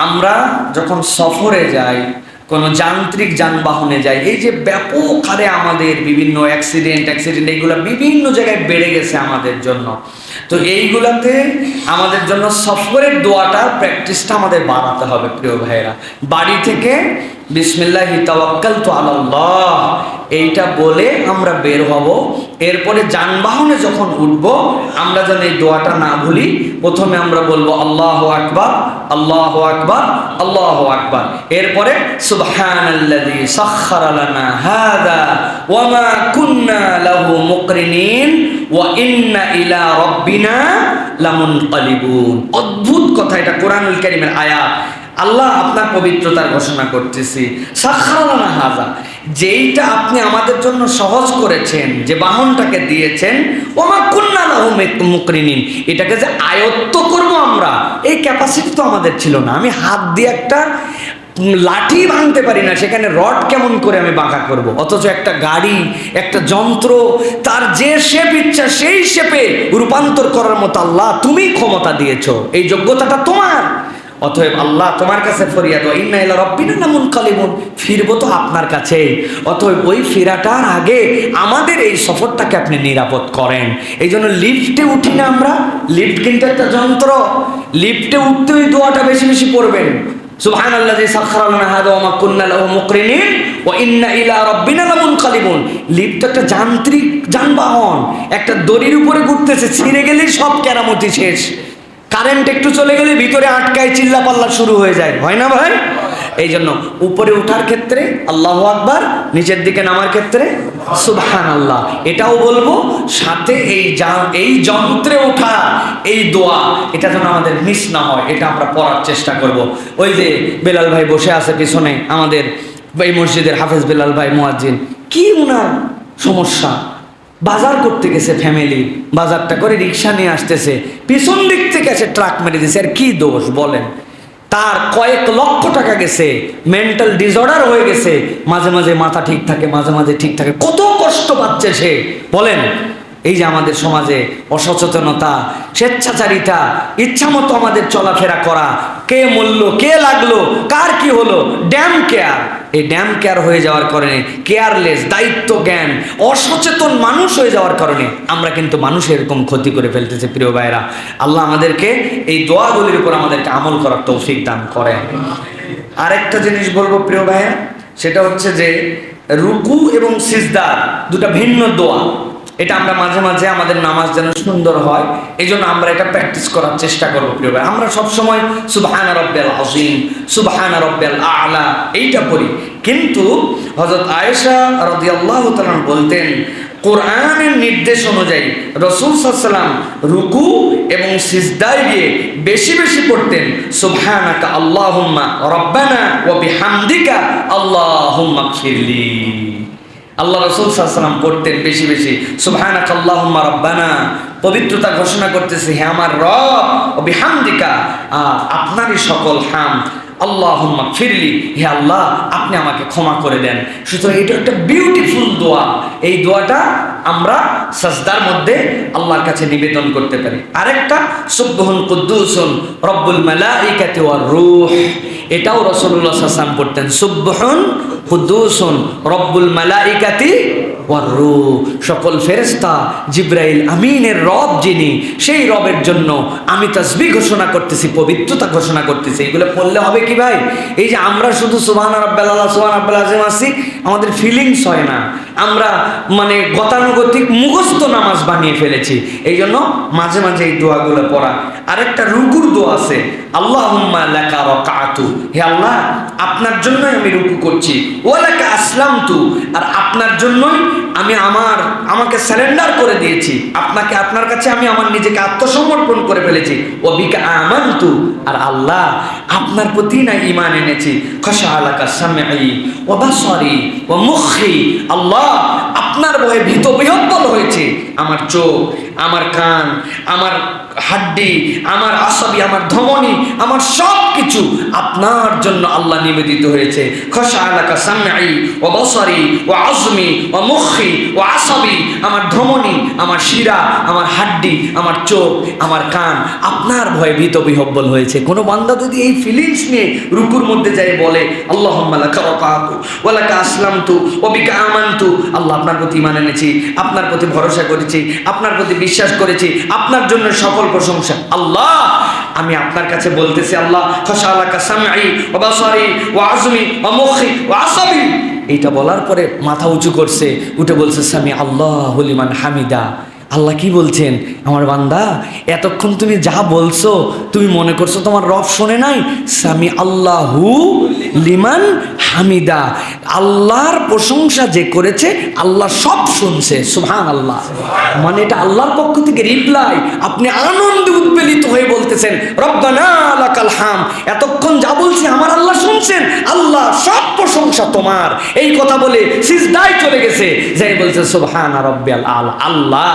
আমরা যখন সফরে যাই, কোনো যান্ত্রিক যানবাহনে যাই, এই যে ব্যাপক হারে আমাদের বিভিন্ন অ্যাক্সিডেন্ট এইগুলো বিভিন্ন জায়গায় বেড়ে গেছে আমাদের জন্য। তো এইগুলাতে আমাদের জন্য সফরের দোয়াটা প্র্যাকটিসটা আমাদের বাড়াতে হবে প্রিয় ভাইয়েরা। বাড়ি থেকে বিসমিল্লাহি তাওয়াক্কালতু আলাল্লাহ এইটা বলে আমরা বের হব। এরপরে যানবাহনে যখন উঠব আমরা যেন এই দোয়াটা না ভুলি। প্রথমে আমরা বলবো আল্লাহু আকবার, আল্লাহু আকবার, আল্লাহু আকবার। এরপরে সুবহানাল্লাযী সাখখারা লানা হাযা ওয়া মা কুন্না লাহু মুকরিনিন ওয়া ইন্না ইলা রাব্বিনা লামুনকালিবুন। অদ্ভুত কথা, এটা কোরআনুল কারীমের আয়াত। আল্লাহ আপনার পবিত্রতার ঘোষণা করতেছি, সাখখারা লানা হাযা, যেইটা আপনি আমাদের জন্য সহজ করেছেন, যে বাহনটাকে দিয়েছেন, ওমা কুন্না লাহু মুকরিনিন, এটাকে যে আয়ত্ত করব আমরা, এই ক্যাপাসিটি তো আমাদের ছিল না। আমি হাত দিয়ে একটা লাঠি ভাঙতে পারি না, সেখানে রড কেমন করে আমি বাঁকা করব? অথচ একটা গাড়ি, একটা যন্ত্র, তার যে শেপ ইচ্ছা সেই শেপে রূপান্তর করার মতো আল্লাহ তুমি ক্ষমতা দিয়েছো, এই যোগ্যতাটা তোমার। অতএব আল্লাহ তোমার কাছে ফরিয়াদ, ইন্না ইলা রাব্বিনা লামুনকালিবুন, ফিরবো তো আপনার কাছে। অতএব ওই ফেরাটার আগে আমাদের এই সফরটাকে আপনি নিরাপদ করেন। এই জন্য লিফটে উঠি না আমরা, লিফট কিন্তু একটা যন্ত্র, লিফটে উঠতে ওই দোয়াটা বেশি বেশি পড়বেন, সুবহানাল্লাযী সাখখারা লানা হাযা ওয়া মা কুন্না লাহু মুকরিনিন ওয়া ইন্না ইলা রাব্বিনা লামুনকালিবুন। লিফট একটা যান্ত্রিক যানবাহন, একটা দড়ির উপরে ঘুরতেছে, ছিঁড়ে গেলেই সব কেরামতি শেষ। কারেন্ট একটু চলে গেলে ভিতরে আটকায়, চিল্লা পাল্লা শুরু হয়ে যায়, হয় না ভাই? এই জন্য উপরে ওঠার ক্ষেত্রে আল্লাহু আকবার, নিচের দিকে নামার ক্ষেত্রে সুবহানাল্লাহ, এটাও বলবো। সাথে এই যন্ত্রে ওঠা এই দোয়া, এটা যেন আমাদের মিস না হয়, এটা আমরা পড়ার চেষ্টা করব। ওই যে বেলাল ভাই বসে আছে পিছনে, আমাদের এই মসজিদের হাফেজ বেলাল ভাই মুয়াজ্জিন, কি উনার সমস্যা? বাজার করতে গেছে ফ্যামিলি, বাজারটা করে রিক্সা নিয়ে আসতেছে, পিছন দিক থেকে এসে ট্রাক মেরে দিয়েছে। আর কি দোষ বলেন? তার কয়েক লক্ষ টাকা গেছে, মেন্টাল ডিসঅর্ডার হয়ে গেছে, মাঝে মাঝে মাথা ঠিক থাকে, মাঝে মাঝে ঠিক থাকে, কত কষ্ট পাচ্ছে সে বলেন। এই যে আমাদের সমাজে অসচেতনতা, স্বেচ্ছাচারিতা, ইচ্ছা মতো আমাদের চলাফেরা করা, কে মরল, কে লাগলো, কার কি হলো, ড্যাম কেয়ার, এই ড্যাম কেয়ার হয়ে যাওয়ার কারণে, কেয়ারলেস, দায়িত্ব জ্ঞান, অসচেতন মানুষ হয়ে যাওয়ার কারণে আমরা কিন্তু মানুষের এরকম ক্ষতি করে ফেলতেছে। প্রিয় ভাইরা, আল্লাহ আমাদেরকে এই দোয়াগুলির উপর আমাদেরকে আমল করার তৌফিক দান করেন। আরেকটা জিনিস বলবো প্রিয় ভাইয়া, সেটা হচ্ছে যে রুকু এবং সিজদার দুটা ভিন্ন দোয়া। এটা আমরা মাঝে মাঝে আমাদের নামাজ যেন সুন্দর হয়, এই জন্য আমরা এটা প্র্যাকটিস করার চেষ্টা করবো প্রিয় ভাই। আমরা সবসময় সুবহানা রাব্বিয়াল আযীম, সুবহানা রাব্বিয়াল আ'লা এইটা পড়ি, কিন্তু হযরত আয়েশা রাদিয়াল্লাহু তাআলা বলতেন, কোরআনের নির্দেশ অনুযায়ী রাসূল সাল্লাল্লাহু আলাইহি ওয়াসাল্লাম রুকু এবং সিজদায় গিয়ে বেশি বেশি পড়তেন সুবহানাকা আল্লাহুম্মা রাব্বানা ওয়া বিহামদিকা আল্লাহুম্মা গফিরলি। আল্লাহ রাসূল সাল্লাল্লাহু আলাইহি ওয়াসাল্লাম পড়তেন বেশি বেশি সুবহানাকা আল্লাহুম্মা রাব্বানা, পবিত্রতা ঘোষণা করতেছে, হে আমার রব, ও বিহামদিকা, আপনারই সকল হামদ, আল্লাহুম্মা গফিরলি, হে আল্লাহ আপনি আমাকে ক্ষমা করে দেন। সুতরাং এটা একটা বিউটিফুল দোয়া। এই দোয়াটা আমরা সাজদার মধ্যে আল্লাহর কাছে নিবেদন করতে পারি। আরেকটা সুবহুন কুদ্দুসুন রব্বুল মালাইকাতি ওয়ার রূহ, এটাও রাসূলুল্লাহ সাল্লাল্লাহু আলাইহি ওয়াসাল্লাম পড়তেন, সুবহুন কুদ্দুসুন রব্বুল মালাইকাতি ওয়ার রূহ, সকল ফেরেশতা, জিবরাইল আমিনের রব যিনি, সেই রবের জন্য আমি তাসবিহ ঘোষণা করতেছি, পবিত্রতা ঘোষণা করতেছি। এগুলো পড়লে হবে কি ভাই? এই যে আমরা শুধু সুবহানা রাব্বিয়াল আ'লা, সুবহানা রাব্বিয়াল আযীম আসি, আমাদের ফিলিংস হয় না, আমরা মানে গতানুগতিক মুখস্থ নামাজ বানিয়ে ফেলেছি। এই জন্য মাঝে মাঝে এই দোয়াগুলো পড়া। আরেকটা রুকুর দোয়া আছে, আল্লাহুম্মা লাকা রাকাতু, হে আল্লাহ আপনার জন্যই আমি রুকু করছি, ওয়া লাকা আসলামতু, আর আপনার জন্যই আমি আমাকে সারেন্ডার করে দিয়েছি, আপনার কাছে আমি আমার নিজেকে আত্মসমর্পণ করে ফেলেছি, ওয়া বিকা আমানতু, আর আল্লাহ আপনার প্রতি না ঈমান এনেছি, খাশাআলাকা সামঈ ওয়া বাসারি ওয়া মুখি, আল্লাহ আপনার ভয়ে ভীত বিহ্বল হয়েছে আমার চোখ, আমার কান, আমার হাড্ডি, আমার আসাবি, আমার ধমনী, আমার সব কিছু আপনার জন্য আল্লাহ নিবেদিত হয়েছে। খশাআলাকা সামঈ ওয়া বসরি ওয়া আযমি ওয়া মুখি ওয়া আসাবি, আমার ধমনী, আমার শিরা, আমার হাড্ডি, আমার চোখ, আমার কান আপনার ভয়ে ভীত বিহব্বল হয়েছে। কোনো বান্দা যদি এই ফিলিংস নিয়ে রুকুর মধ্যে যায় বলে আল্লাহুম্মা লাকা রাকাতু ওয়া লাকা আসলামতু ওয়া বিকা আমানতু, আল্লাহ আপনার প্রতি ঈমান এনেছি, আপনার প্রতি ভরসা করেছি, আপনার প্রতি বিশ্বাস করেছি, আপনার জন্য সকল প্রশংসা। আল্লাহ আমি আপনার কাছে বলতেছি, আল্লাহ খশাআলাকা সামঈ ওয়া বসরি ওয়া আযমি ওয়া মুখি ওয়া আসাবি, এইটা বলার পরে মাথা উঁচু করছে, উঠে বলছে সামি আল্লাহু লিমান হামিদা। আল্লাহ কি বলছেন, আমার বান্দা এতক্ষণ তুমি যা বলছো তুমি মনে করছো তোমার রব শোনে নাই? সামি আল্লাহু লিমান হামিদা, আল্লাহর প্রশংসা যে করেছে আল্লাহ সব শুনছে। সুবহানাল্লাহ, মানে এটা আল্লাহর পক্ষ থেকে রিপ্লাই। আপনি আনন্দে উদ্বেলিত হয়ে বলতেছেন রব্বানা লাকাল হাম, এতক্ষণ যা বলছি আমার আল্লাহ শুনছেন, আল্লাহ সব প্রশংসা তোমার। এই কথা বলে সিজদায় চলে গেছে, যাই বলছে সুবহানা রাব্বিয়াল আলা। আল্লাহ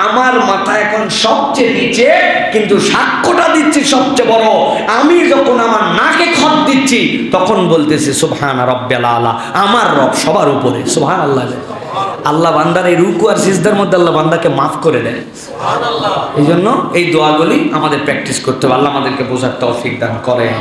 আমার মাথা এখন সবচেয়ে নিচে, কিন্তু সাক্ষ্যটা দিচ্ছি সবচেয়ে বড়। আমি যখন আমার নাকে খত দিচ্ছি তখন বলতেছি সুবহানা রাব্বিয়াল আলা, আমার রব সবার উপরে। সুবহানাল্লাহ। আল্লাহ বান্দার এই রুকু আর সিজদার মধ্যে আল্লাহ বান্দাকে মাফ করে দেয়। এই জন্য এই দোয়াগুলি আমাদের প্র্যাকটিস করতে হবে। আল্লাহ আমাদেরকে বোঝার তৌফিক দান করেন।